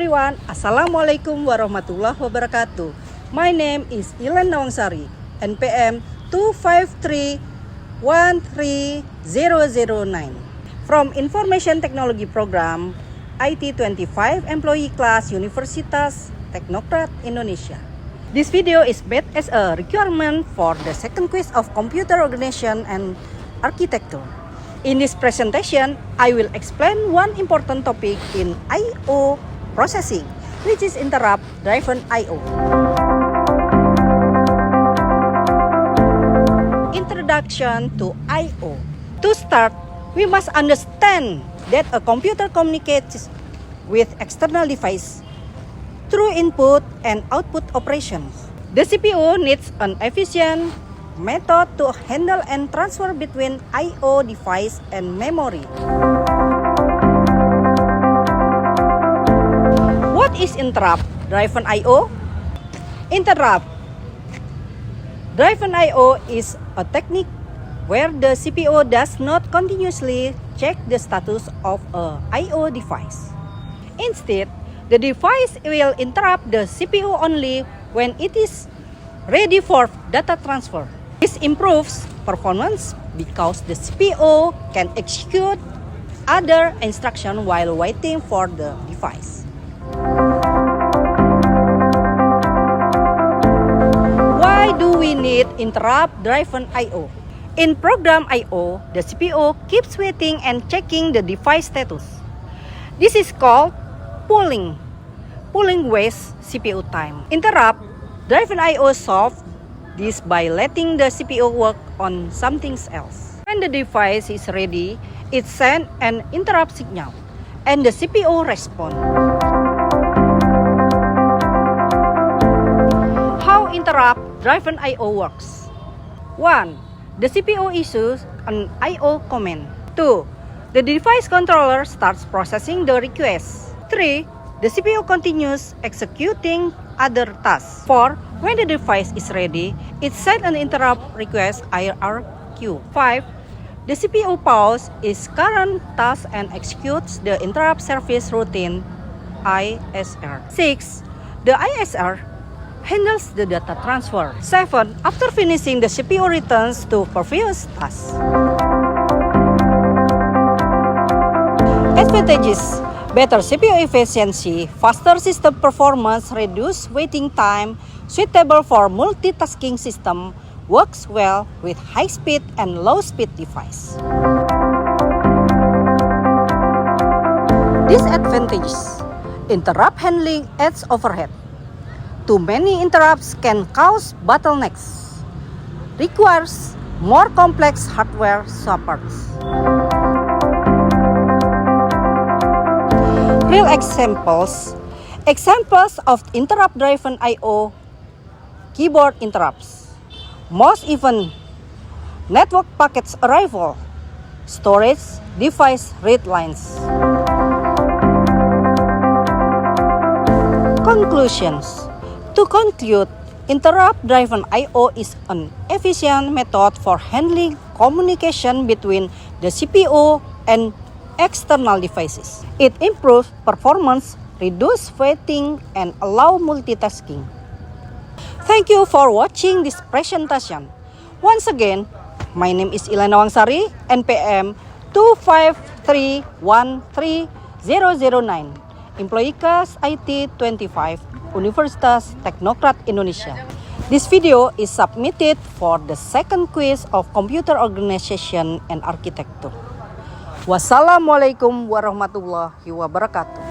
everyone, Assalamualaikum warahmatullahi wabarakatuh. My name is Ilan Nawangsari, NPM 253-13009 from Information Technology Program IT25 Employee Class Universitas Teknokrat Indonesia. This video is made as a requirement for the second quiz of Computer Organization and Architecture. In this presentation, I will explain one important topic in I/O processing, which is interrupt-driven I/O. Introduction to I/O. To start, we must understand that a computer communicates with external device through input and output operations. The CPU needs an efficient method to handle and transfer between I/O device and memory. What is interrupt-driven I/O? Interrupt-driven I/O is a technique where the CPU does not continuously check the status of a I/O device. Instead, the device will interrupt the CPU only when it is ready for data transfer. This improves performance because the CPU can execute other instructions while waiting for the device. Why do we need interrupt-driven I/O? In program I/O, the CPU keeps waiting and checking the device status. This is called pooling. Pooling wastes CPU time. Interrupt-driven I/O solves this by letting the CPU work on something else. When the device is ready, it sends an interrupt signal, and the CPU responds. How interrupt-driven I/O works? 1. The CPU issues an I/O command. 2. The device controller starts processing the request. 3. The CPU continues executing other tasks. 4. When the device is ready, it sends an interrupt request IRQ. 5. The CPU pauses its current task and executes the interrupt service routine ISR. 6. The ISR handles the data transfer. 7. After finishing, the CPU returns to previous task. Advantages: better CPU efficiency, faster system performance, reduced waiting time, suitable for multitasking system, works well with high-speed and low-speed device. Disadvantages: interrupt handling adds overhead. Too many interrupts can cause bottlenecks. Requires more complex hardware supports. Real examples of interrupt-driven I/O: keyboard interrupts, most even network packets arrival, storage device read lines. Conclusions. To conclude, interrupt-driven I/O is an efficient method for handling communication between the CPU and external devices. It improves performance, reduces waiting, and allows multitasking. Thank you for watching this presentation. Once again, my name is Ilan Nawangsari, NPM 253-13009, Employee Class IT25, Universitas Teknokrat Indonesia. This video is submitted for the second quiz of Computer Organization and Architecture. Wassalamualaikum warahmatullahi wabarakatuh.